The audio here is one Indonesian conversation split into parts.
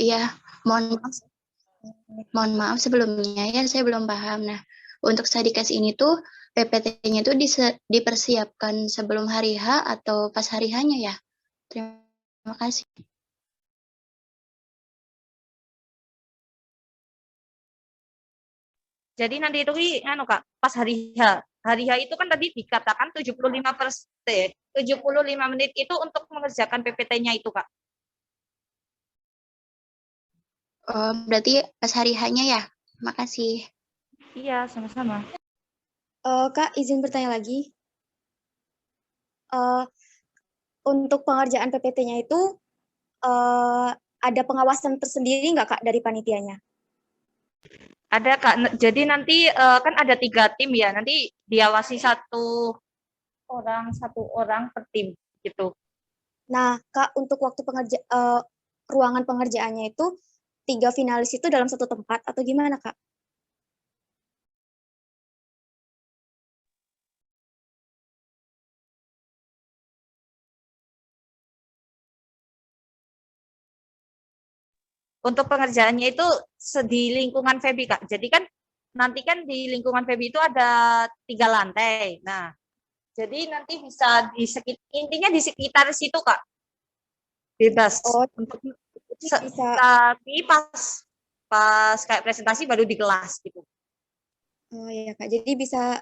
Iya, mohon maaf. Mohon maaf sebelumnya ya, saya belum paham. Nah, untuk Sadikes ini tuh PPT-nya tuh dipersiapkan sebelum hari H atau pas hari H-nya ya? Terima kasih. Jadi nanti itu anu Kak, pas hari H. Hari H itu kan tadi dikatakan 75 menit itu untuk mengerjakan PPT-nya itu Kak. Berarti pas hari H-nya ya? Makasih. Iya, sama-sama. Kak, izin bertanya lagi. Untuk pengerjaan PPT-nya itu ada pengawasan tersendiri nggak Kak dari panitianya? Ada Kak, jadi nanti kan ada 3 tim ya, nanti diawasi satu orang per tim gitu. Nah, Kak, untuk waktu ruangan pengerjaannya itu 3 finalis itu dalam satu tempat atau gimana Kak? Untuk pengerjaannya itu di lingkungan FEBI Kak. Jadi kan nanti kan di lingkungan FEBI itu ada 3 lantai. Nah, jadi nanti bisa intinya di sekitar situ Kak. Bebas. Oh, untuk bisa. Tapi pas kayak presentasi baru di kelas gitu. Oh iya Kak, jadi bisa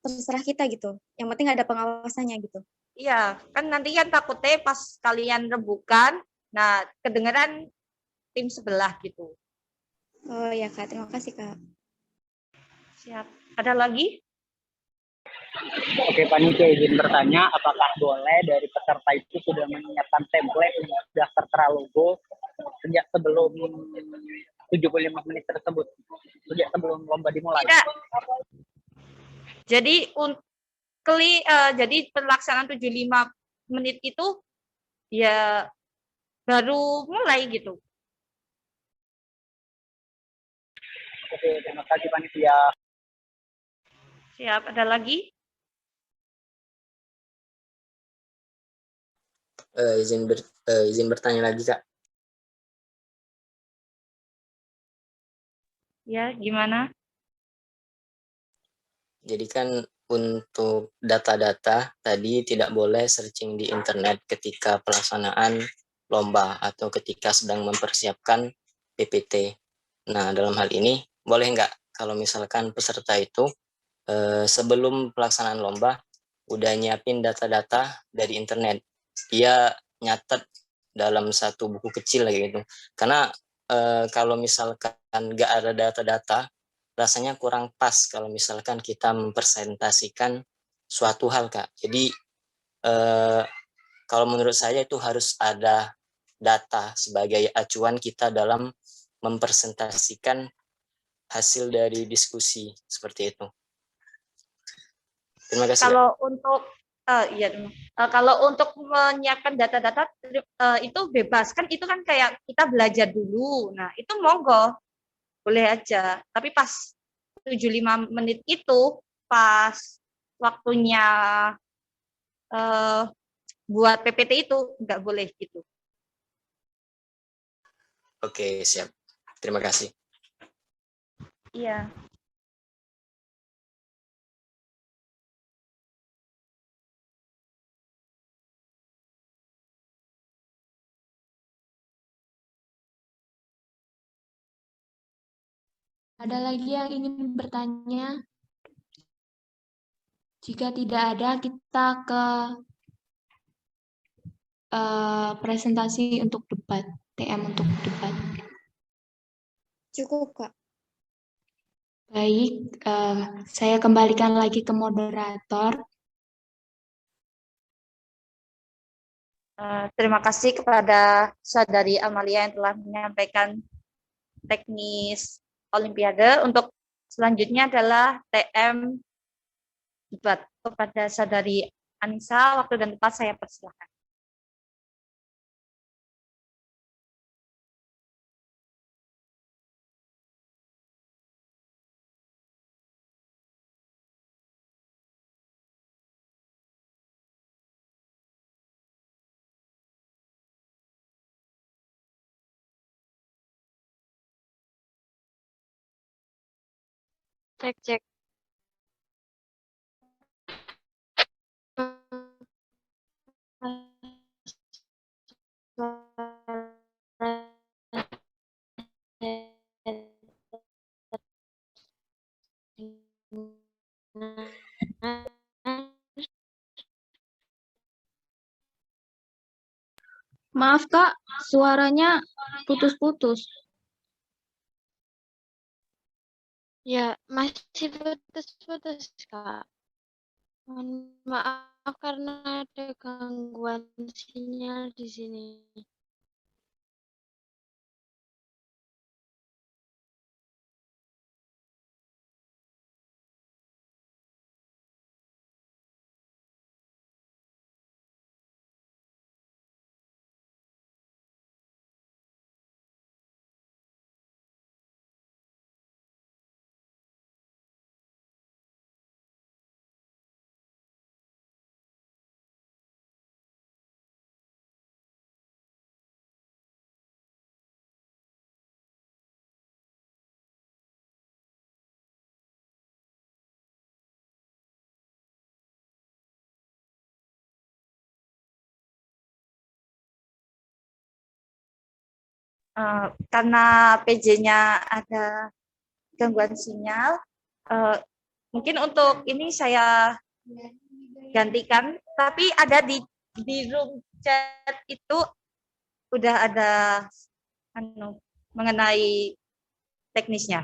terserah kita gitu. Yang penting ada pengawasannya gitu. Iya, kan nanti kan takutnya pas kalian rembukan, nah kedengeran tim sebelah gitu. Oh iya Kak, terima kasih Kak. Siap. Ada lagi? Oke, Panitia izin bertanya, apakah boleh dari peserta itu sudah menyiapkan template untuk daftar terlogo sejak sebelum 75 menit tersebut, sejak sebelum lomba dimulai? Tidak. Jadi jadi pelaksanaan 75 menit itu ya baru mulai gitu. Oke, terima kasih Panitia. Siap. Ada lagi? Izin bertanya lagi Kak. Ya, gimana? Jadi kan untuk data-data tadi tidak boleh searching di internet ketika pelaksanaan lomba atau ketika sedang mempersiapkan PPT. Nah, dalam hal ini boleh nggak kalau misalkan peserta itu sebelum pelaksanaan lomba udah nyiapin data-data dari internet, dia nyatet dalam satu buku kecil gitu. Karena kalau misalkan nggak ada data-data, rasanya kurang pas kalau misalkan kita mempresentasikan suatu hal Kak. Jadi kalau menurut saya itu harus ada data sebagai acuan kita dalam mempresentasikan hasil dari diskusi seperti itu. Terima kasih. Kalau untuk kalau untuk menyiapkan data-data itu bebas kan, itu kan kayak kita belajar dulu. Nah, itu monggo boleh aja. Tapi pas 75 menit itu pas waktunya buat PPT itu nggak boleh gitu. Oke, siap. Terima kasih. Iya. Ada lagi yang ingin bertanya? Jika tidak ada, kita ke presentasi untuk debat, TM untuk debat. Cukup Kak. Baik, saya kembalikan lagi ke moderator. Terima kasih kepada Saudari Amalia yang telah menyampaikan teknis Olimpiade. Untuk selanjutnya adalah TM debat. Kepada Saudari Anissa, waktu dan tempat saya persilakan. Cek, cek. Maaf Kak, suaranya putus-putus. Ya, masih putus-putus, Kak. Mohon maaf karena ada gangguan sinyal di sini. Karena PJ-nya ada gangguan sinyal, mungkin untuk ini saya gantikan, tapi ada di room chat itu udah ada mengenai teknisnya.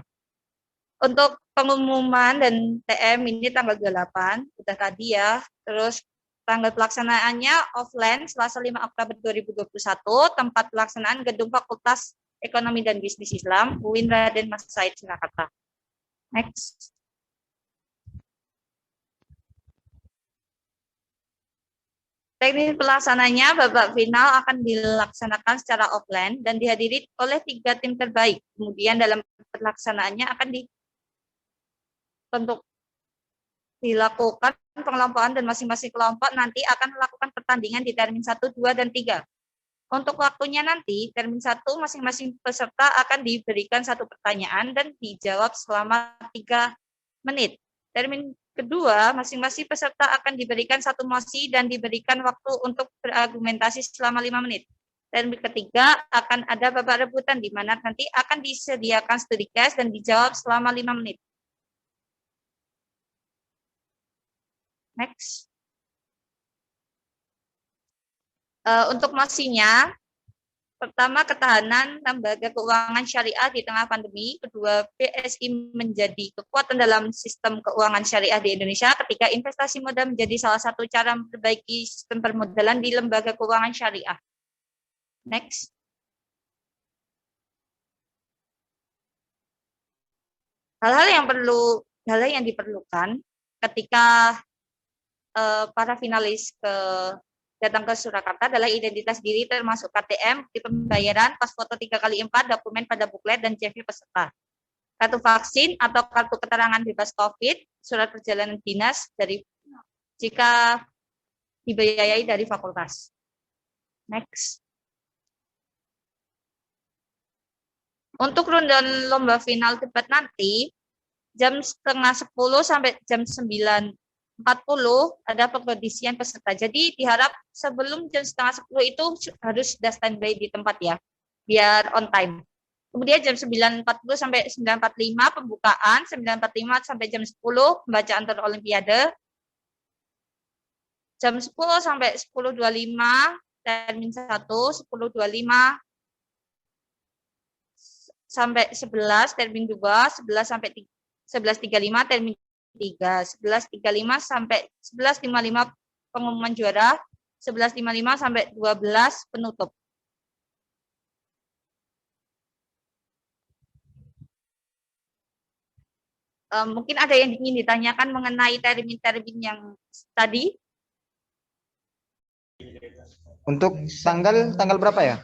Untuk pengumuman dan TM ini tanggal 28, udah tadi ya. Terus tanggal pelaksanaannya offline Selasa 5 Oktober 2021, tempat pelaksanaan Gedung Fakultas Ekonomi dan Bisnis Islam, UIN Raden Mas Said Surakarta. Next. Teknis pelaksananya babak final akan dilaksanakan secara offline dan dihadiri oleh 3 tim terbaik. Kemudian dalam pelaksanaannya akan untuk dilakukan pengelompokan dan masing-masing kelompok nanti akan melakukan pertandingan di termin 1, 2, dan 3. Untuk waktunya nanti, termin 1 masing-masing peserta akan diberikan 1 pertanyaan dan dijawab selama 3 menit. Termin kedua, masing-masing peserta akan diberikan 1 mosi dan diberikan waktu untuk berargumentasi selama 5 menit. Termin ketiga akan ada babak rebutan di mana nanti akan disediakan studi case dan dijawab selama 5 menit. Next. Untuk mosinya, pertama, ketahanan lembaga keuangan syariah di tengah pandemi. Kedua, BSI menjadi kekuatan dalam sistem keuangan syariah di Indonesia. Ketiga, investasi modal menjadi salah satu cara memperbaiki sistem permodalan di lembaga keuangan syariah. Next. Hal-hal yang diperlukan ketika para finalis datang ke Surakarta adalah identitas diri termasuk KTM, di pembayaran, pas foto 3x4, dokumen pada buklet, dan CV peserta. Kartu vaksin atau kartu keterangan bebas COVID, surat perjalanan dinas dari jika dibiayai dari fakultas. Next. Untuk rundown lomba final debat nanti, jam setengah 10 sampai jam 9.40 ada pengkondisian peserta. Jadi diharap sebelum jam setengah 10 itu harus sudah standby di tempat ya, biar on time. Kemudian jam 9.40 sampai 9.45 pembukaan, 9.45 sampai jam 10 pembacaan tur olimpiade. Jam 10 sampai 10.25 termin 1, 10.25 sampai 11 termin 2, 11 sampai 11.35 termin 3, 11.35 sampai 11.55 pengumuman juara, 11.55 sampai 12 penutup. Mungkin ada yang ingin ditanyakan mengenai termin-termin yang tadi. Untuk tanggal berapa ya?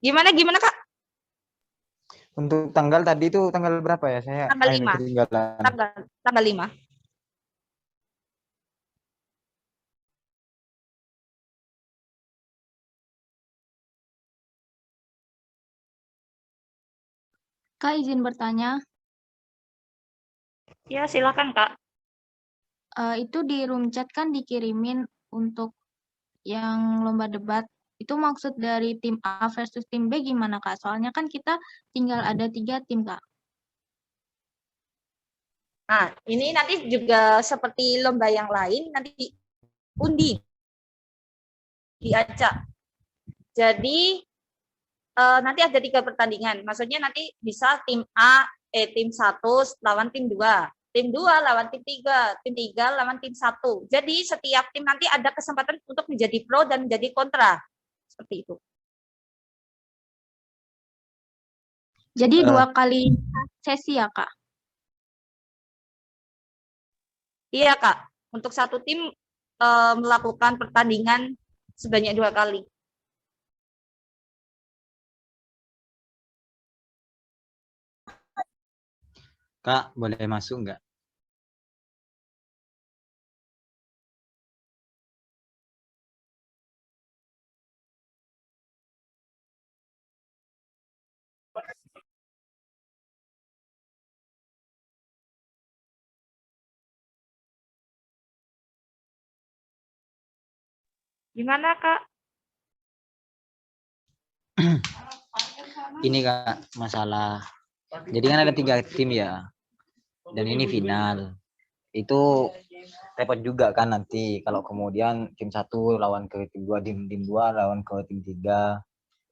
Gimana Kak? Untuk tanggal tadi itu tanggal berapa ya? Saya Tanggal 5. ketinggalan. Tanggal 5. Kak, izin bertanya. Ya, silakan, Kak. Itu di room chat kan dikirimin untuk yang lomba debat. Itu maksud dari tim A versus tim B gimana, Kak? Soalnya kan kita tinggal ada 3 tim, Kak. Nah, ini nanti juga seperti lomba yang lain, nanti diundi, diacak. Jadi, nanti ada 3 pertandingan. Maksudnya nanti bisa tim A, tim 1 lawan tim 2. Tim 2 lawan tim 3, tim 3 lawan tim 1. Jadi setiap tim nanti ada kesempatan untuk menjadi pro dan menjadi kontra. Seperti itu. Jadi 2 kali sesi ya, Kak? Iya, Kak. Untuk satu tim melakukan pertandingan sebanyak 2 kali. Kak, boleh masuk nggak? Gimana, Kak? Ini Kak, masalah. Jadi kan ada 3 tim ya. Dan ini final. Itu repot juga kan nanti kalau kemudian tim 1 lawan ke tim 2, tim 2 lawan ke tim 3.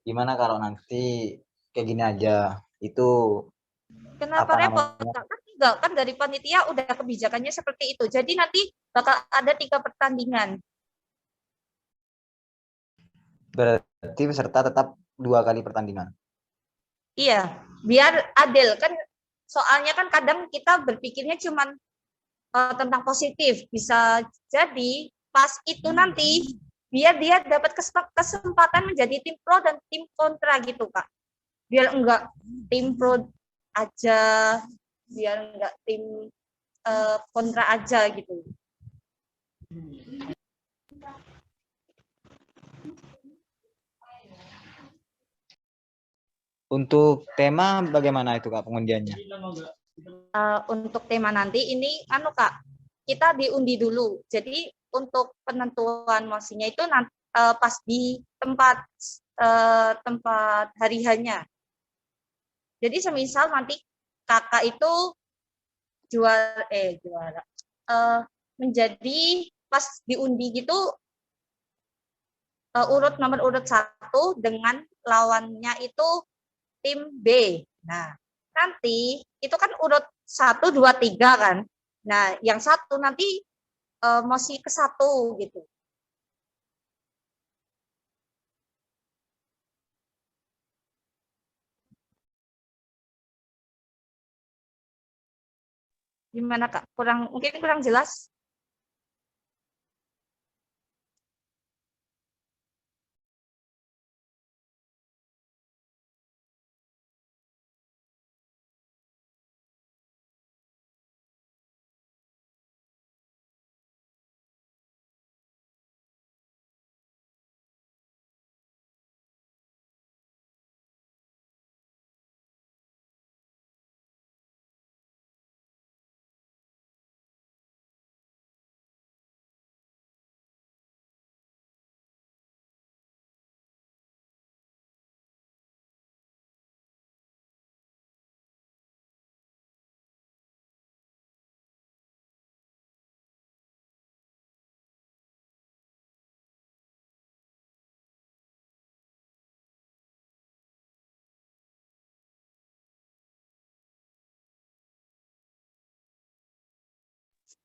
Gimana kalau nanti kayak gini aja? Itu Kenapa repot? Kan enggak, kan dari panitia udah kebijakannya seperti itu. Jadi nanti bakal ada 3 pertandingan. Berarti peserta tetap 2 kali pertandingan. Iya, biar adil kan. Soalnya kan kadang kita berpikirnya cuman tentang positif. Bisa jadi pas itu nanti biar dia dapat kesempatan menjadi tim pro dan tim kontra gitu, Kak. Biar enggak tim pro aja, biar enggak tim kontra aja gitu. Untuk tema bagaimana itu Kak pengundiannya? Untuk tema nanti ini Kak, kita diundi dulu. Jadi untuk penentuan mosinya itu nanti, pas di tempat hari hanya. Jadi semisal nanti kakak itu juara menjadi pas diundi gitu nomor urut 1 dengan lawannya itu tim B. Nah, nanti itu kan urut 1, 2, 3 kan. Nah, yang 1 nanti mosi ke 1 gitu. Gimana, Kak? Mungkin kurang jelas?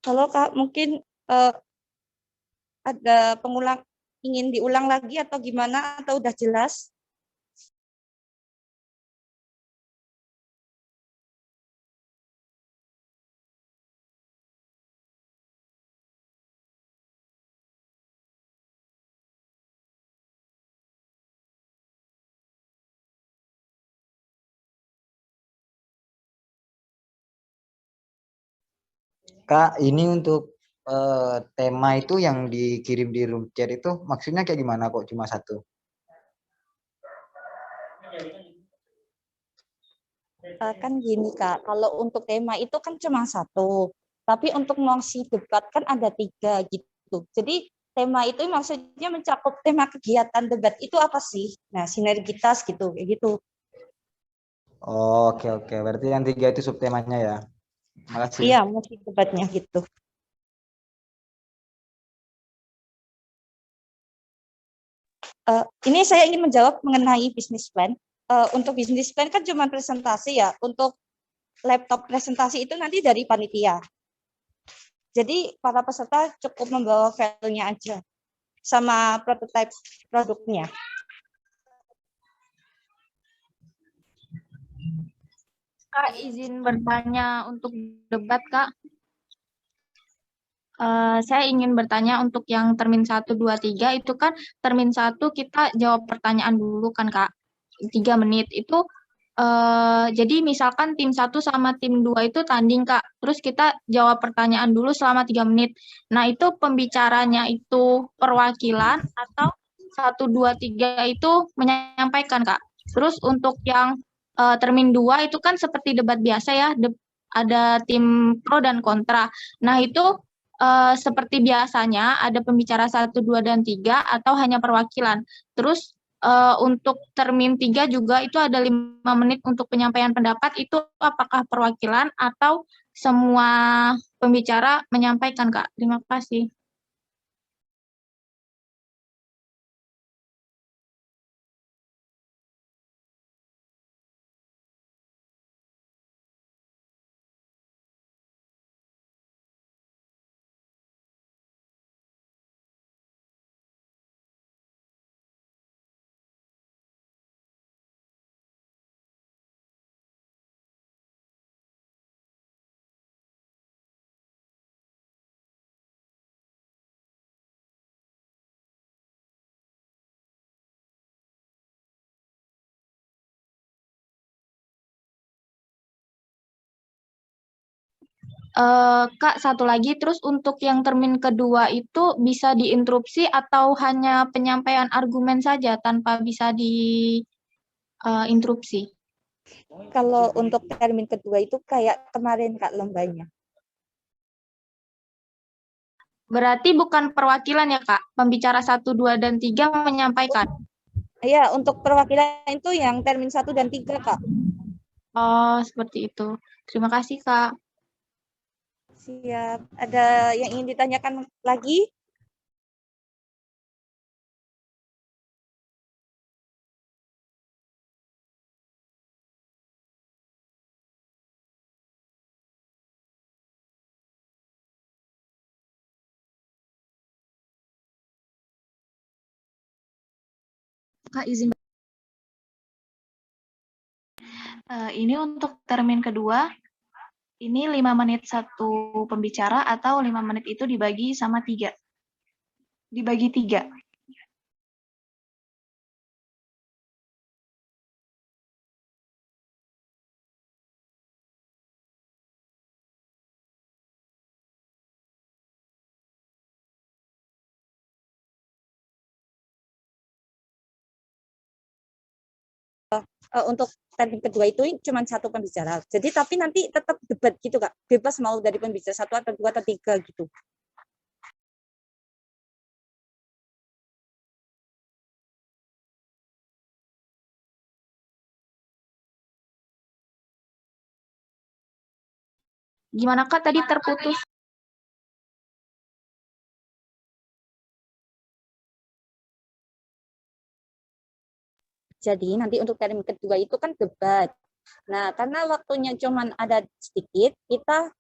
Halo, Kak, mungkin ada ingin diulang lagi atau gimana, atau udah jelas? Kak, ini untuk tema itu yang dikirim di room chat itu maksudnya kayak gimana kok cuma 1? Kan gini Kak, kalau untuk tema itu kan cuma satu, tapi untuk mosi debat kan ada 3 gitu. Jadi tema itu maksudnya mencakup tema kegiatan debat itu apa sih? Nah, sinergitas gitu, kayak gitu. Oh, oke oke. Berarti yang 3 itu subtemanya ya. Makasih. Iya, mosi debatnya gitu. Ini saya ingin menjawab mengenai bisnis plan. Untuk bisnis plan kan cuma presentasi ya. Untuk laptop presentasi itu nanti dari panitia. Jadi para peserta cukup membawa filenya aja sama prototipe produknya. Kak, izin bertanya untuk debat, Kak. Saya ingin bertanya untuk yang termin 1, 2, 3 itu kan termin 1 kita jawab pertanyaan dulu kan Kak, 3 menit itu jadi misalkan tim 1 sama tim 2 itu tanding Kak, terus kita jawab pertanyaan dulu selama 3 menit. Nah itu pembicaranya itu perwakilan atau 1, 2, 3 itu menyampaikan Kak. Terus untuk yang termin 2 itu kan seperti debat biasa ya, ada tim pro dan kontra. Nah itu seperti biasanya ada pembicara 1, 2, dan 3 atau hanya perwakilan. Terus untuk termin 3 juga itu ada 5 menit untuk penyampaian pendapat, itu apakah perwakilan atau semua pembicara menyampaikan, Kak? Terima kasih. Kak, satu lagi, terus untuk yang termin kedua itu bisa diinterupsi atau hanya penyampaian argumen saja tanpa bisa diinterupsi? Kalau untuk termin kedua itu kayak kemarin Kak lombanya. Berarti bukan perwakilan ya, Kak? Pembicara 1, 2, dan 3 menyampaikan? Iya, untuk perwakilan itu yang termin 1 dan 3 Kak. Oh, seperti itu. Terima kasih, Kak. Siap. Ada yang ingin ditanyakan lagi? Kak, izin. Ini untuk termin kedua, ini 5 menit satu pembicara atau 5 menit itu dibagi sama 3? Dibagi 3. Untuk termin kedua itu cuma 1 pembicara. Jadi tapi nanti tetap debat gitu Kak. Bebas mau dari pembicara 1 atau 2 atau 3 gitu. Gimana Kak tadi terputus? Jadi nanti untuk termin kedua itu kan debat. Nah, karena waktunya cuma ada sedikit, kita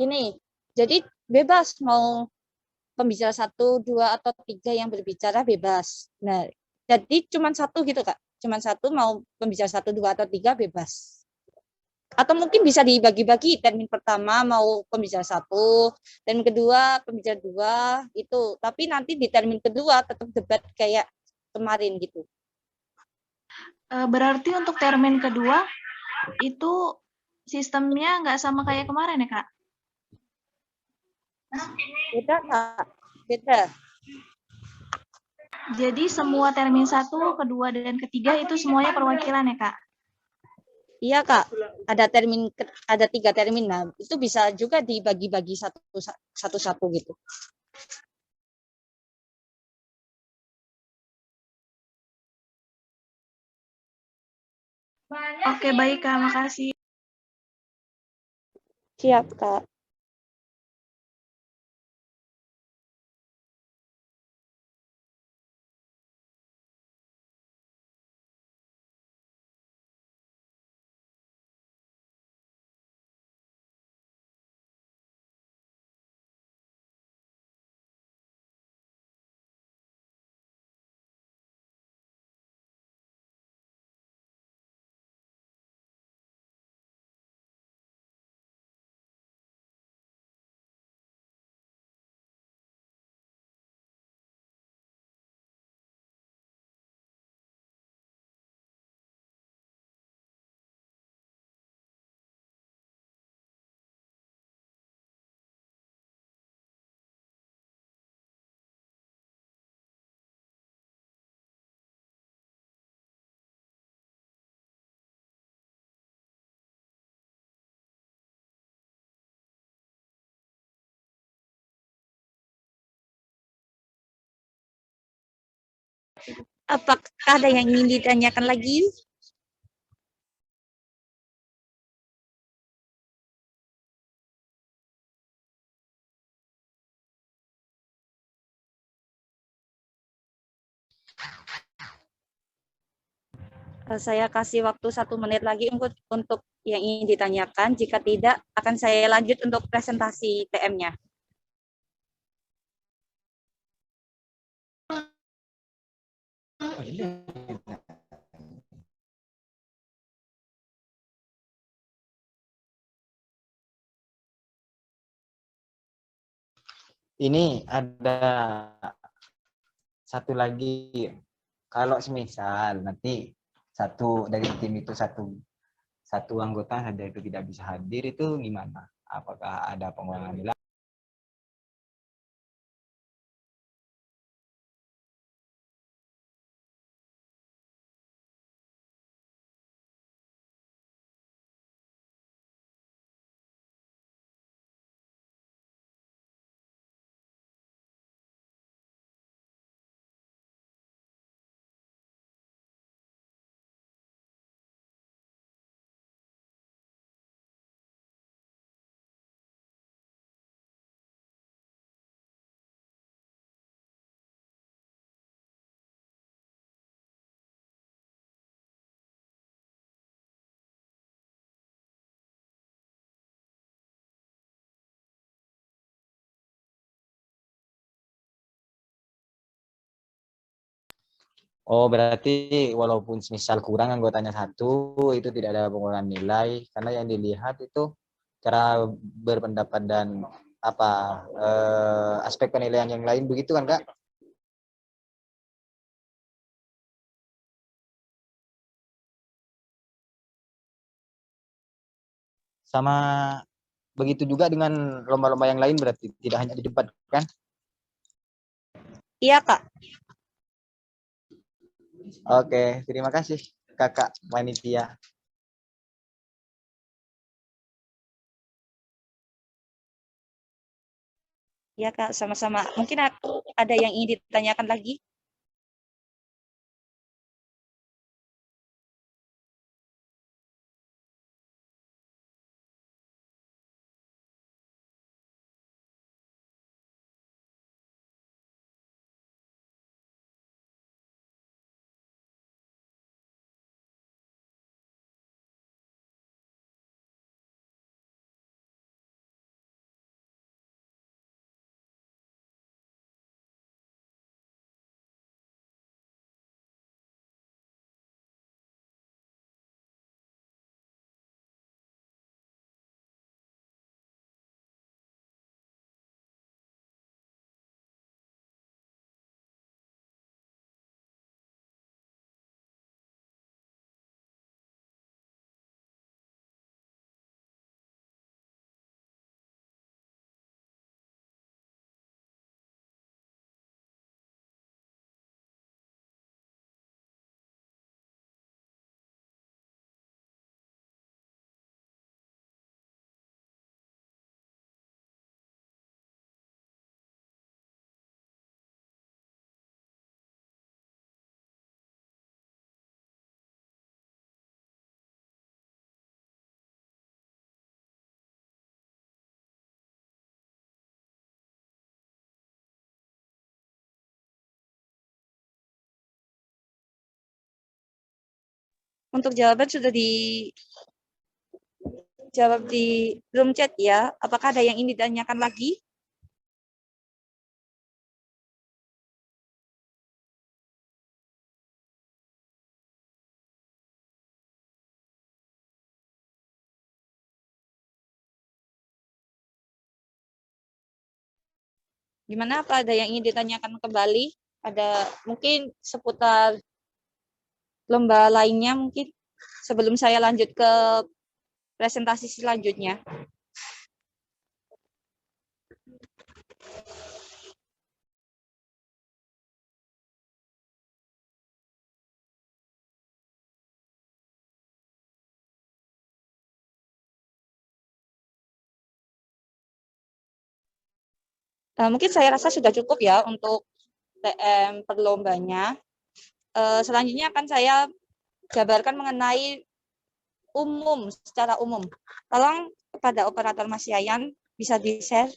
gini, jadi bebas mau pembicara 1, 2, atau 3 yang berbicara bebas. Nah, jadi cuma 1 gitu Kak. Cuma 1 mau pembicara 1, 2, atau 3 bebas. Atau mungkin bisa dibagi-bagi, termin pertama mau pembicara 1, termin kedua pembicara 2 itu. Tapi nanti di termin kedua tetap debat kayak kemarin gitu. Berarti untuk termin kedua itu sistemnya nggak sama kayak kemarin ya Kak? Beda Kak, beda. Jadi semua termin 1, kedua, dan ketiga itu semuanya perwakilan ya Kak? Iya Kak, ada 3 termin. Nah, itu bisa juga dibagi-bagi satu-satu gitu. Oke, baik Kak, makasih. Siap Kak. Apakah ada yang ingin ditanyakan lagi? Saya kasih waktu 1 menit lagi untuk yang ingin ditanyakan. Jika tidak, akan saya lanjut untuk presentasi TM-nya. Ini ada satu lagi, kalau semisal nanti satu dari tim itu satu anggota saja itu tidak bisa hadir, itu gimana? Apakah ada pengurangan nilai? Oh, berarti walaupun misal kurang anggotanya satu, itu tidak ada pengurangan nilai, karena yang dilihat itu cara berpendapat dan apa aspek penilaian yang lain, begitu kan Kak? Sama begitu juga dengan lomba-lomba yang lain, berarti tidak hanya di debat kan? Iya Kak. Oke, terima kasih Kakak Panitia. Iya Kak, sama-sama. Mungkin ada yang ingin ditanyakan lagi? Untuk jawaban sudah dijawab di room chat ya. Apakah ada yang ingin ditanyakan lagi? Gimana, apa ada yang ingin ditanyakan kembali? Ada mungkin seputar lomba lainnya mungkin sebelum saya lanjut ke presentasi selanjutnya. Mungkin saya rasa sudah cukup ya untuk TM perlombanya. Selanjutnya akan saya jabarkan mengenai secara umum. Tolong kepada operator Mas Yayan bisa di-share.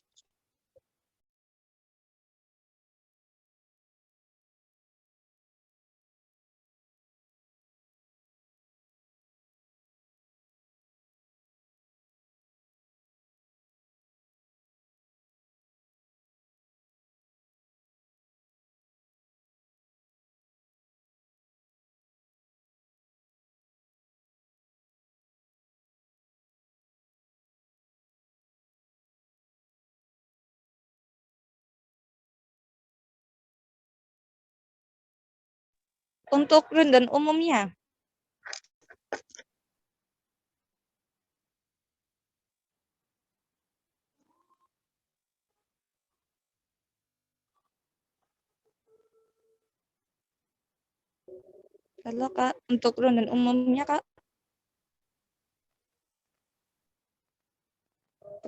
Untuk rundown umumnya, halo Kak, untuk rundown umumnya Kak,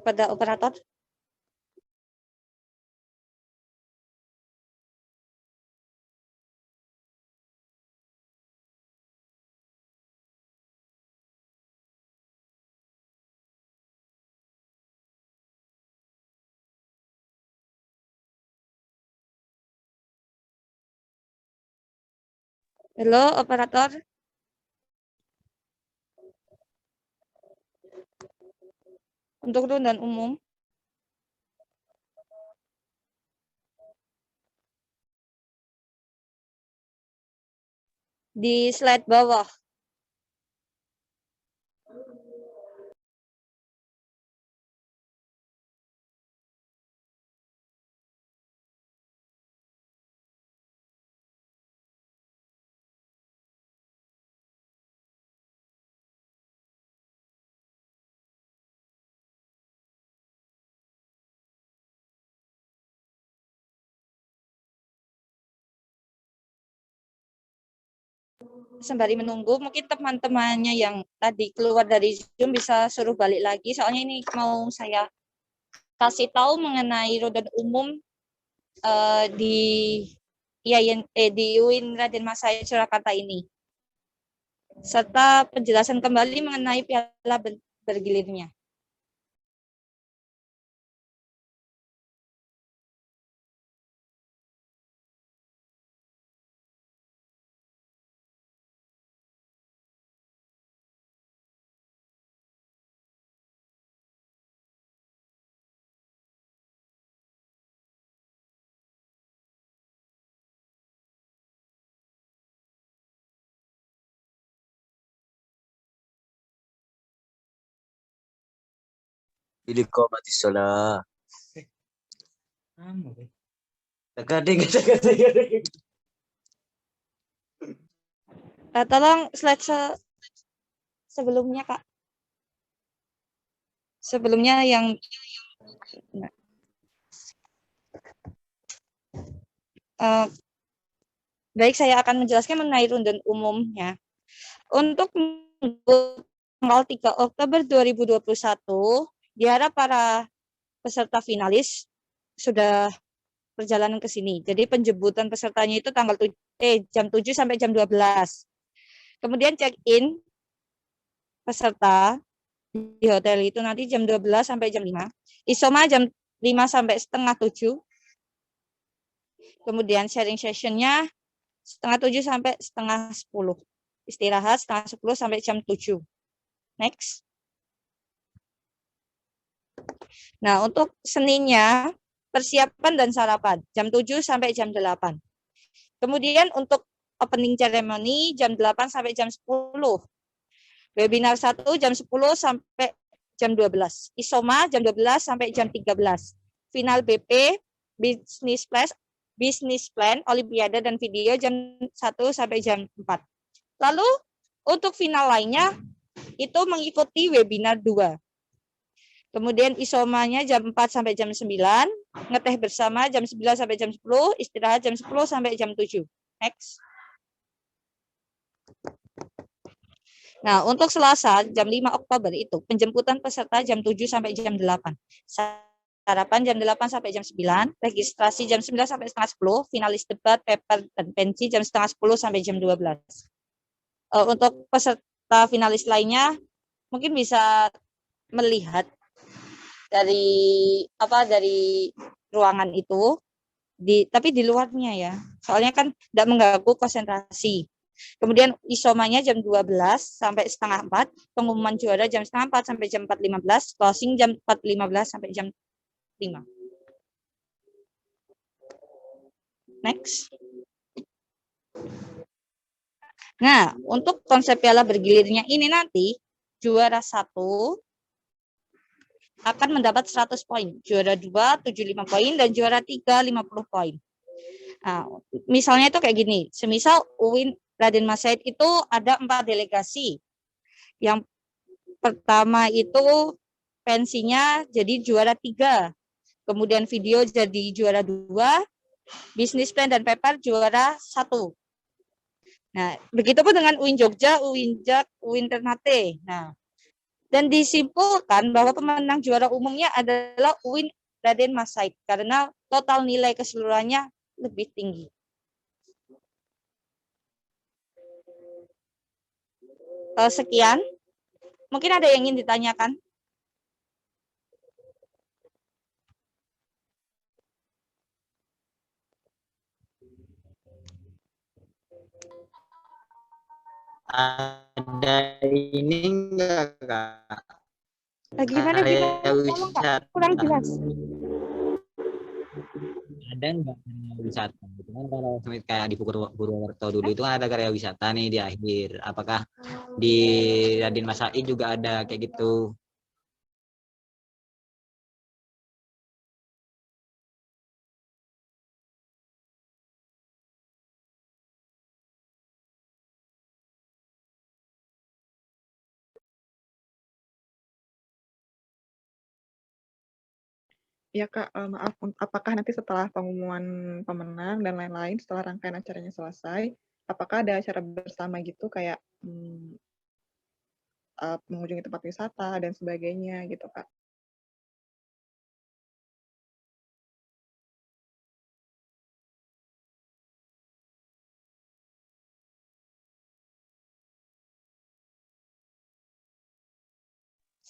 kepada operator. Halo operator. Untuk rundown umum. Di slide bawah. Sembari menunggu, mungkin teman-temannya yang tadi keluar dari Zoom bisa suruh balik lagi. Soalnya ini mau saya kasih tahu mengenai rundown umum di di UIN Raden Mas Said Surakarta ini. Serta penjelasan kembali mengenai piala bergilirnya. Ini kok mati sholat. Tolong slide sebelumnya Kak. Sebelumnya yang baik, saya akan menjelaskan mengenai rundown umumnya. Untuk tanggal 3 Oktober 2021, diharap para peserta finalis sudah perjalanan ke sini. Jadi penjemputan pesertanya itu jam 7 sampai jam 12. Kemudian check-in peserta di hotel itu nanti jam 12 sampai jam 5. Isoma jam 5 sampai setengah 7. Kemudian sharing session-nya setengah 7 sampai setengah 10. istirahat setengah 10 sampai jam 7. Next. Nah, untuk Seninnya, persiapan dan sarapan, jam 7 sampai jam 8. Kemudian untuk opening ceremony, jam 8 sampai jam 10. Webinar 1, jam 10 sampai jam 12. Isoma, jam 12 sampai jam 13. Final BP, business plan, olimpiade, dan video, jam 1 sampai jam 4. Lalu, untuk final lainnya, itu mengikuti webinar 2. Kemudian isomanya jam 4 sampai jam 9, ngeteh bersama jam 9 sampai jam 10, istirahat jam 10 sampai jam 7. Next. Nah, untuk Selasa jam 5 Oktober itu penjemputan peserta jam 7 sampai jam 8. Sarapan jam 8 sampai jam 9, registrasi jam 9 sampai setengah 10, finalis debat, paper, dan pensi jam setengah 10 sampai jam 12. Untuk peserta finalis lainnya mungkin bisa melihat dari ruangan itu, tapi di luarnya ya, soalnya kan tidak mengganggu konsentrasi. Kemudian isomanya jam 12 sampai setengah 4, pengumuman juara jam setengah 4 sampai jam 4.15, closing jam 4.15 sampai jam 5. Next. Nah, untuk konsep piala bergilirnya ini nanti, juara 1 akan mendapat 100 poin, juara 2 75 poin, dan juara 3 50 poin. Nah, misalnya itu kayak gini, semisal UIN Raden Mas Said itu ada 4 delegasi. Yang pertama itu pensinya jadi juara 3, kemudian video jadi juara 2, bisnis plan dan paper juara 1. Nah, begitupun dengan UIN Jogja, UIN Jak, UIN Ternate. Nah, dan disimpulkan bahwa pemenang juara umumnya adalah UIN Raden Mas Said karena total nilai keseluruhannya lebih tinggi. Sekian. Mungkin ada yang ingin ditanyakan? Ada ini enggak, Kak? Gimana ngomong, Kak? Kurang jelas. Ada enggak karya wisata? Itu kan kalau kayak di Purwokerto dulu itu kan ada karya wisata nih di akhir. Apakah di Raden Mas Said juga ada kayak gitu? Ya Kak, maaf, apakah nanti setelah pengumuman pemenang dan lain-lain, setelah rangkaian acaranya selesai, apakah ada acara bersama gitu kayak mengunjungi tempat wisata dan sebagainya gitu Kak?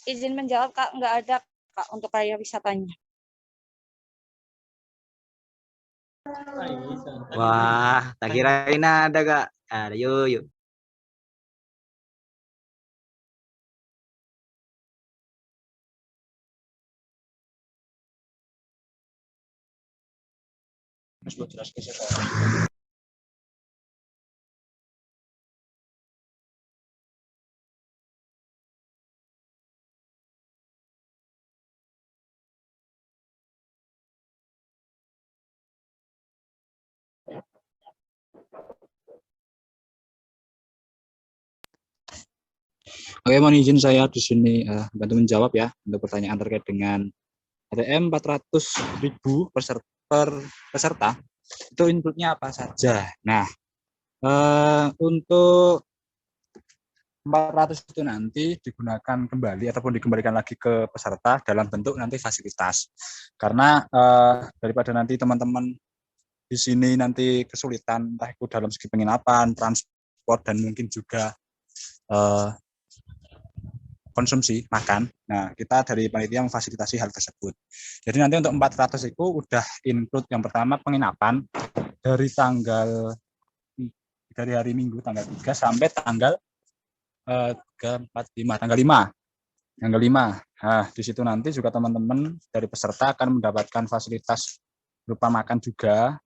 Izin menjawab, Kak, nggak ada, Kak, untuk karya wisatanya. Wah, tak kirain ada, Kak. Ada, yuk. Oke, mohon izin saya di sini bantu menjawab ya untuk pertanyaan terkait dengan ATM 400.000 per peserta. Itu inputnya apa saja? Nah, untuk 400 itu nanti digunakan kembali ataupun dikembalikan lagi ke peserta dalam bentuk nanti fasilitas. Karena daripada nanti teman-teman di sini nanti kesulitan entah itu dalam segi penginapan, transport, dan mungkin juga konsumsi makan. Nah, kita dari panitia memfasilitasi hal tersebut. Jadi nanti untuk 400 itu udah include yang pertama penginapan dari tanggal dari hari Minggu tanggal 3 sampai tanggal 3, 4, 5, tanggal 5. Tanggal 5. Nah, di situ nanti juga teman-teman dari peserta akan mendapatkan fasilitas berupa makan juga,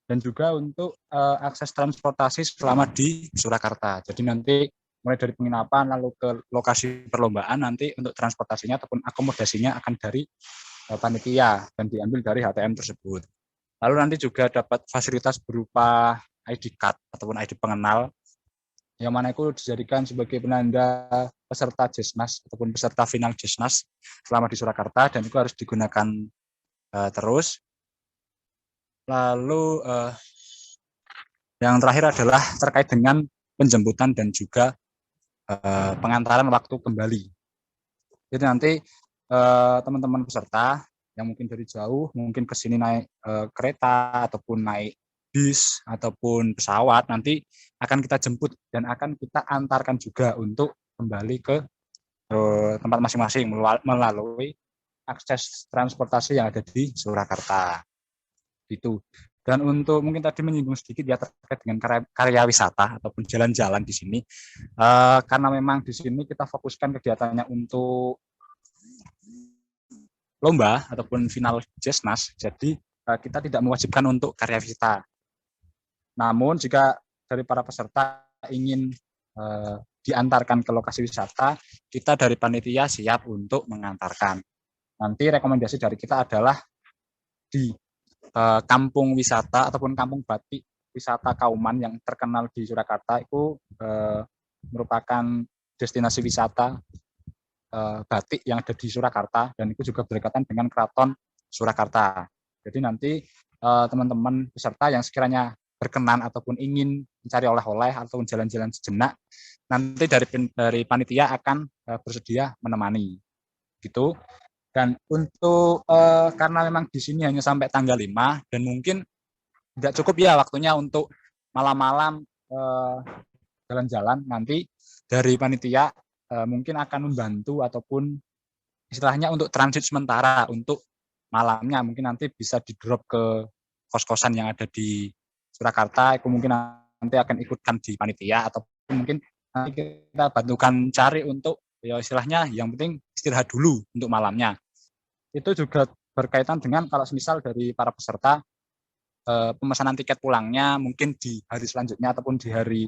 dan juga untuk akses transportasi selama di Surakarta. Jadi nanti mulai dari penginapan lalu ke lokasi perlombaan, nanti untuk transportasinya ataupun akomodasinya akan dari panitia dan diambil dari HTM tersebut. Lalu nanti juga dapat fasilitas berupa ID card ataupun ID pengenal, yang mana itu dijadikan sebagai penanda peserta Jesnas ataupun peserta final Jesnas selama di Surakarta, dan itu harus digunakan terus. Lalu yang terakhir adalah terkait dengan penjemputan dan juga pengantaran waktu kembali. Jadi nanti teman-teman peserta yang mungkin dari jauh, mungkin ke sini naik kereta ataupun naik bis ataupun pesawat, nanti akan kita jemput dan akan kita antarkan juga untuk kembali ke tempat masing-masing melalui akses transportasi yang ada di Surakarta. Gitu. Dan untuk mungkin tadi menyinggung sedikit ya terkait dengan karya wisata ataupun jalan-jalan di sini, karena memang di sini kita fokuskan kegiatannya untuk lomba ataupun final Jesnas, jadi kita tidak mewajibkan untuk karya wisata. Namun jika dari para peserta ingin diantarkan ke lokasi wisata, kita dari panitia siap untuk mengantarkan. Nanti rekomendasi dari kita adalah di kampung wisata ataupun kampung batik wisata Kauman yang terkenal di Surakarta, itu merupakan destinasi wisata batik yang ada di Surakarta, dan itu juga berdekatan dengan Keraton Surakarta. Jadi nanti teman-teman peserta yang sekiranya berkenan ataupun ingin mencari oleh-oleh ataupun jalan-jalan sejenak, nanti dari panitia akan bersedia menemani gitu. Dan untuk karena memang di sini hanya sampai tanggal 5 dan mungkin tidak cukup ya waktunya untuk malam-malam jalan-jalan, nanti dari panitia mungkin akan membantu ataupun istilahnya untuk transit sementara untuk malamnya, mungkin nanti bisa di-drop ke kos-kosan yang ada di Surakarta, itu mungkin nanti akan ikutkan di panitia, ataupun mungkin nanti kita bantukan cari untuk ya istilahnya yang penting istirahat dulu untuk malamnya. Itu juga berkaitan dengan kalau semisal dari para peserta pemesanan tiket pulangnya mungkin di hari selanjutnya ataupun di hari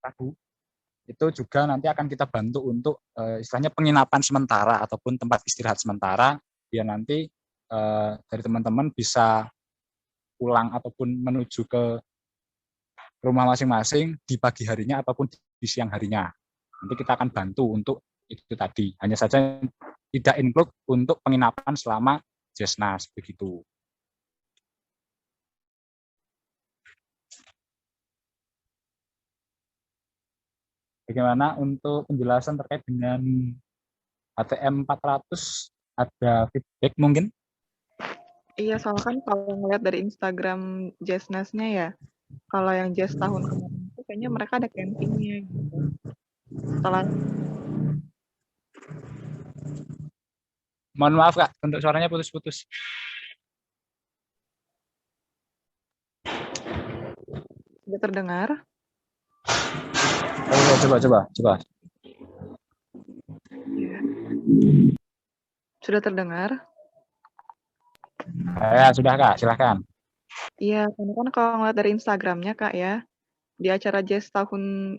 Rabu, itu juga nanti akan kita bantu untuk istilahnya penginapan sementara ataupun tempat istirahat sementara, biar nanti dari teman-teman bisa pulang ataupun menuju ke rumah masing-masing di pagi harinya ataupun di siang harinya. Nanti kita akan bantu untuk itu tadi. Hanya saja tidak include untuk penginapan selama Jesnas begitu. Bagaimana untuk penjelasan terkait dengan ATM 400, ada feedback mungkin? Iya, soalnya kan kalau ngeliat dari Instagram Jesnas-nya ya, kalau yang Jazz tahun kemarin itu kayaknya mereka ada campingnya gitu. Setelah Mohon maaf Kak, untuk suaranya putus-putus. sudah terdengar? Oh, coba. Sudah terdengar? Ya, sudah Kak, silakan. Iya, karena kan kalau ngeliat dari Instagramnya Kak ya, di acara Jazz tahun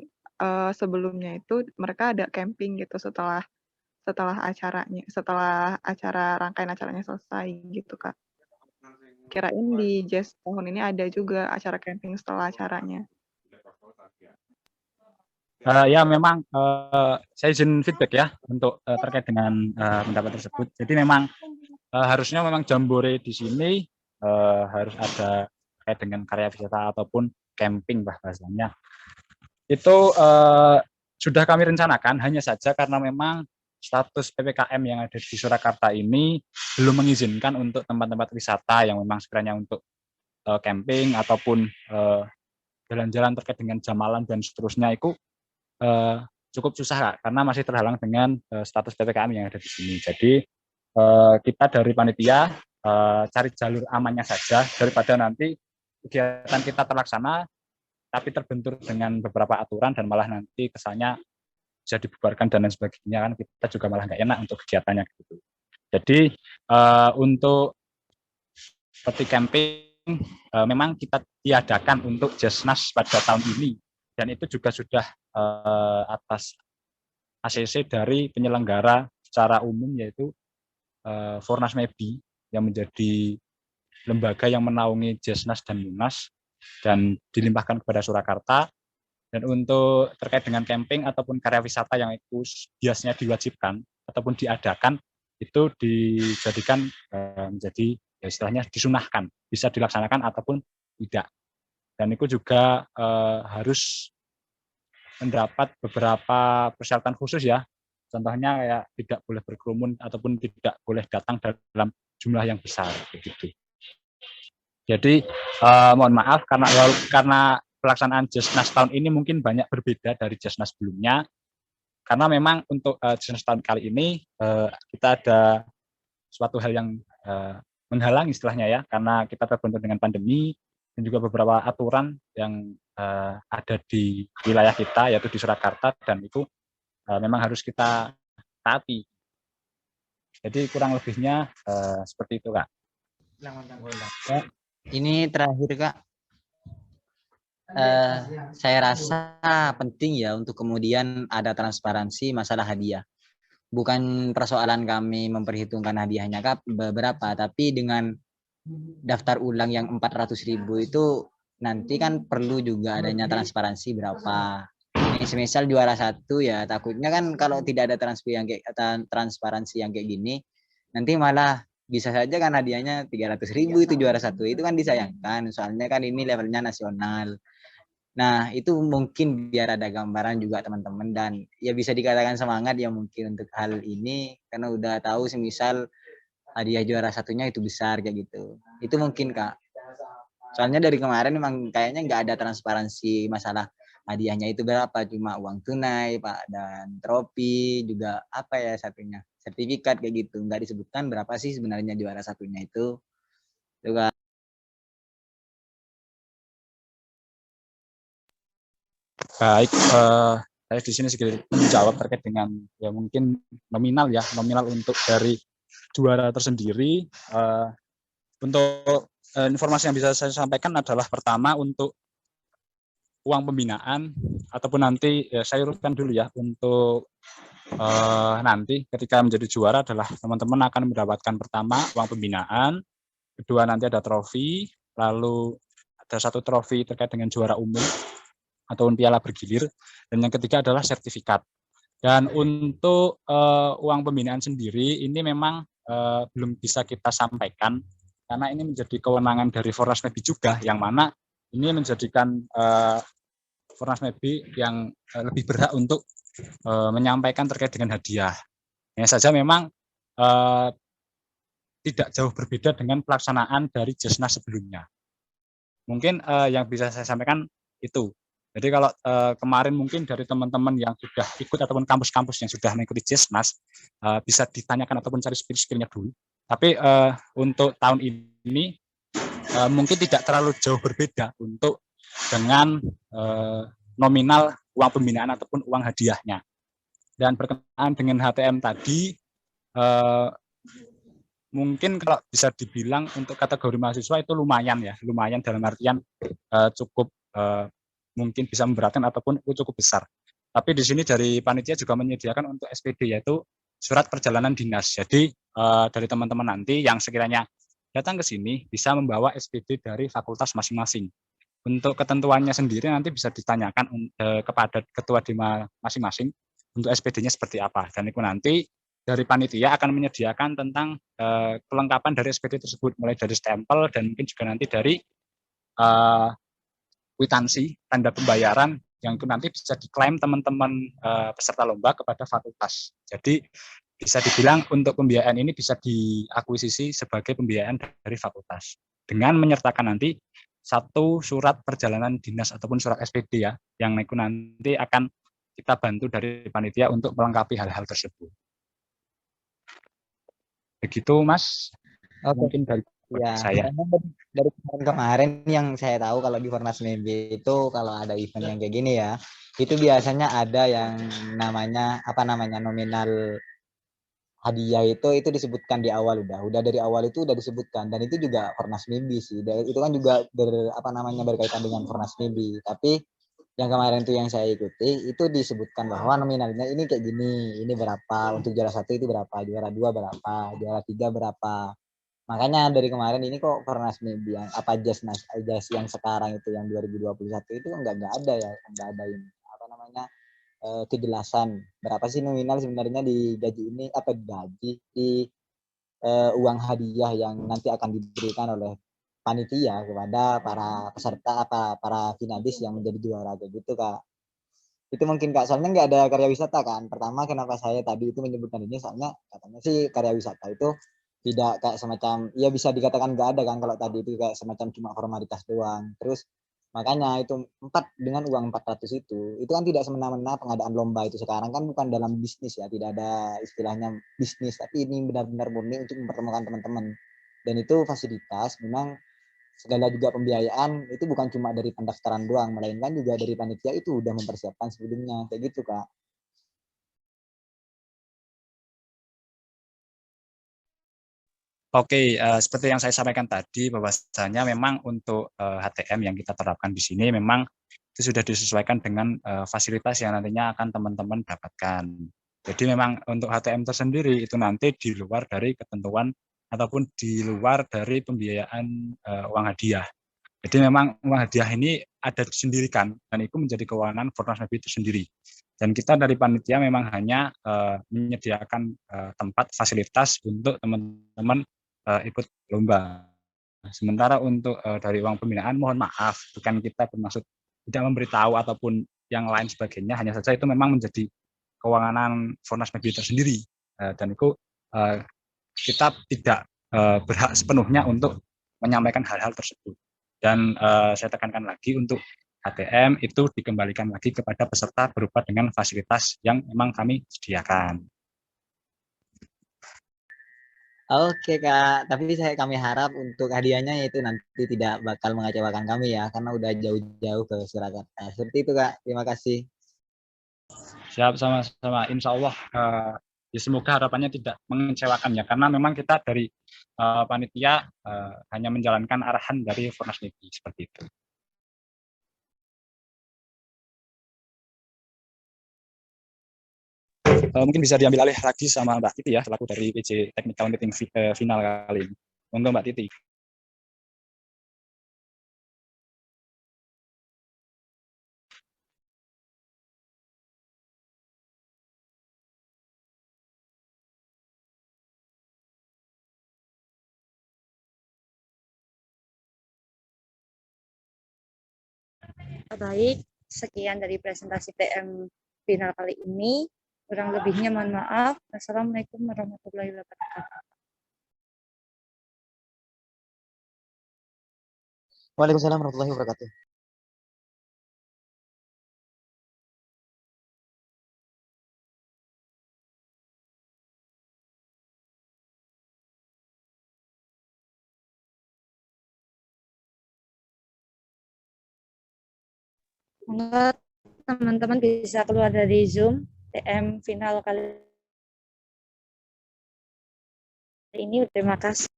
sebelumnya itu mereka ada camping gitu setelah acara rangkaian acaranya selesai gitu Kak. Kirain di Jazz tahun ini ada juga acara camping setelah acaranya. Ya memang saya izin feedback ya untuk terkait dengan pendapat tersebut. Jadi memang harusnya memang jambore di sini harus ada terkait dengan karya wisata ataupun camping bahasanya. Itu sudah kami rencanakan, hanya saja karena memang status PPKM yang ada di Surakarta ini belum mengizinkan untuk tempat-tempat wisata yang memang sekiranya untuk camping ataupun jalan-jalan terkait dengan jam malam dan seterusnya itu cukup susah Kak, karena masih terhalang dengan status PPKM yang ada di sini. Jadi kita dari panitia cari jalur amannya saja daripada nanti kegiatan kita terlaksana tapi terbentur dengan beberapa aturan dan malah nanti kesannya bisa dibubarkan dan lain sebagainya, kan kita juga malah nggak enak untuk kegiatannya gitu. Jadi untuk seperti camping memang kita tiadakan untuk Jasnas pada tahun ini, dan itu juga sudah atas ACC dari penyelenggara secara umum, yaitu Fornas Mebi yang menjadi lembaga yang menaungi Jasnas dan Munas dan dilimpahkan kepada Surakarta. Dan untuk terkait dengan camping ataupun karya wisata yang itu biasanya diwajibkan ataupun diadakan, itu dijadikan menjadi ya istilahnya disunahkan, bisa dilaksanakan ataupun tidak. Dan itu juga harus mendapat beberapa persyaratan khusus ya. Contohnya kayak tidak boleh berkerumun ataupun tidak boleh datang dalam jumlah yang besar begitu. Jadi mohon maaf karena pelaksanaan Jasnas tahun ini mungkin banyak berbeda dari Jasnas sebelumnya. Karena memang untuk Jasnas tahun kali ini kita ada suatu hal yang menghalang istilahnya ya, karena kita terbentur dengan pandemi dan juga beberapa aturan yang ada di wilayah kita, yaitu di Surakarta, dan itu memang harus kita taati. Jadi kurang lebihnya seperti itu, Kak. Ini terakhir, Kak. Saya rasa penting ya untuk kemudian ada transparansi masalah hadiah. Bukan persoalan kami memperhitungkan hadiahnya Kak beberapa, tapi dengan daftar ulang yang 400.000 itu nanti kan perlu juga adanya transparansi berapa. Semisal juara 1 ya, takutnya kan kalau tidak ada transparansi yang kayak gini, nanti malah bisa saja kan hadiahnya 300.000 itu juara 1, itu kan disayangkan, soalnya kan ini levelnya nasional. Nah, itu mungkin biar ada gambaran juga teman-teman, dan ya bisa dikatakan semangat ya mungkin untuk hal ini, karena udah tahu semisal hadiah juara 1-nya itu besar kayak gitu. Itu mungkin Kak. Soalnya dari kemarin memang kayaknya nggak ada transparansi masalah hadiahnya itu berapa, cuma uang tunai Pak, dan trofi juga apa ya satunya, sertifikat kayak gitu, nggak disebutkan berapa sih sebenarnya juara 1-nya itu juga. Baik, saya di sini sedikit menjawab terkait dengan ya mungkin nominal untuk dari juara tersendiri. Untuk informasi yang bisa saya sampaikan adalah pertama untuk uang pembinaan ataupun nanti ya saya urutkan dulu ya, untuk nanti ketika menjadi juara adalah teman-teman akan mendapatkan pertama uang pembinaan, kedua nanti ada trofi, lalu ada 1 trofi terkait dengan juara umum ataupun piala bergilir, dan yang ketiga adalah sertifikat. Dan untuk uang pembinaan sendiri ini memang belum bisa kita sampaikan karena ini menjadi kewenangan dari Fornas Mebi juga, yang mana ini menjadikan Fornas Mebi yang lebih berhak untuk menyampaikan terkait dengan hadiah. Hanya saja memang tidak jauh berbeda dengan pelaksanaan dari Jasnas sebelumnya. Mungkin yang bisa saya sampaikan itu. Jadi kalau kemarin mungkin dari teman-teman yang sudah ikut ataupun kampus-kampus yang sudah mengikuti Jasnas bisa ditanyakan ataupun cari skill-skillnya dulu. Tapi untuk tahun ini mungkin tidak terlalu jauh berbeda untuk dengan nominal uang pembinaan ataupun uang hadiahnya. Dan berkenaan dengan HTM tadi, mungkin kalau bisa dibilang untuk kategori mahasiswa itu lumayan dalam artian cukup mungkin bisa memberatkan ataupun cukup besar. Tapi di sini dari panitia juga menyediakan untuk SPD, yaitu surat perjalanan dinas. Jadi dari teman-teman nanti yang sekiranya datang ke sini bisa membawa SPD dari fakultas masing-masing. Untuk ketentuannya sendiri nanti bisa ditanyakan kepada ketua DIMA masing-masing untuk SPD-nya seperti apa. Dan itu nanti dari panitia akan menyediakan tentang kelengkapan dari SPD tersebut, mulai dari stempel dan mungkin juga nanti dari kwitansi, tanda pembayaran yang itu nanti bisa diklaim teman-teman peserta lomba kepada fakultas. Jadi bisa dibilang untuk pembiayaan ini bisa diakuisisi sebagai pembiayaan dari fakultas dengan menyertakan nanti 1 surat perjalanan dinas ataupun surat SPD ya, yang itu nanti akan kita bantu dari panitia untuk melengkapi hal-hal tersebut. Begitu Mas. Oke. Mungkin dari Ya, saya. karena dari kemarin yang saya tahu kalau di Fornas Mimpi itu kalau ada event yang kayak gini ya, itu biasanya ada yang namanya nominal hadiah itu disebutkan di awal udah dari awal itu udah disebutkan, dan itu juga Fornas Mimpi sih. Itu kan juga berkaitan dengan Fornas Mimpi. Tapi yang kemarin itu yang saya ikuti itu disebutkan bahwa nominalnya ini kayak gini, ini berapa, untuk juara 1 itu berapa, juara 2 berapa, juara 3 berapa. Makanya dari kemarin ini kok Fornas Mimpi yang Jas yang sekarang itu yang 2021 itu enggak ada ya, enggak ada ini kejelasan berapa sih nominal sebenarnya di gaji ini, di uang hadiah yang nanti akan diberikan oleh panitia kepada para peserta para finalis yang menjadi juara gitu Kak. Itu mungkin Kak, soalnya nggak ada karya wisata kan. Pertama kenapa saya tadi itu menyebutkan ini, soalnya katanya sih karya wisata itu tidak kayak semacam, ya bisa dikatakan nggak ada kan kalau tadi itu kayak semacam cuma formalitas doang. Terus makanya itu dengan uang 400 itu kan tidak semena-mena pengadaan lomba itu sekarang kan bukan dalam bisnis ya, tidak ada istilahnya bisnis, tapi ini benar-benar murni untuk mempertemukan teman-teman. Dan itu fasilitas memang segala juga pembiayaan itu bukan cuma dari pendaftaran doang, melainkan juga dari panitia itu udah mempersiapkan sebelumnya kayak gitu Kak. Oke, seperti yang saya sampaikan tadi, bahwasanya memang untuk HTM yang kita terapkan di sini memang itu sudah disesuaikan dengan fasilitas yang nantinya akan teman-teman dapatkan. Jadi memang untuk HTM tersendiri itu nanti di luar dari ketentuan ataupun di luar dari pembiayaan uang hadiah. Jadi memang uang hadiah ini ada disendirikan dan itu menjadi kewenangan Fornas Mimpi itu sendiri. Dan kita dari panitia memang hanya menyediakan tempat fasilitas untuk teman-teman ikut lomba. Sementara untuk dari uang pembinaan, mohon maaf, bukan kita bermaksud tidak memberitahu ataupun yang lain sebagainya, hanya saja itu memang menjadi kewenangan Fornas Mimpi tersendiri, dan itu kita tidak berhak sepenuhnya untuk menyampaikan hal-hal tersebut. Dan saya tekankan lagi, untuk HTM itu dikembalikan lagi kepada peserta berupa dengan fasilitas yang memang kami sediakan. Oke Kak, tapi kami harap untuk hadiahnya itu nanti tidak bakal mengecewakan kami ya, karena udah jauh-jauh ke Surakarta. Seperti itu Kak, terima kasih. Siap, sama-sama. Insya Allah ya semoga harapannya tidak mengecewakan ya, karena memang kita dari panitia hanya menjalankan arahan dari Fornas Mimpi seperti itu. Mungkin bisa diambil alih lagi sama Mbak Titi ya, selaku dari PJ Technical Meeting final kali ini. Untuk Mbak Titi. Baik, sekian dari presentasi TM final kali ini. Kurang lebihnya mohon maaf. Assalamualaikum warahmatullahi wabarakatuh. Waalaikumsalam warahmatullahi wabarakatuh. Semoga teman-teman bisa keluar dari Zoom TM final kali ini. Terima kasih.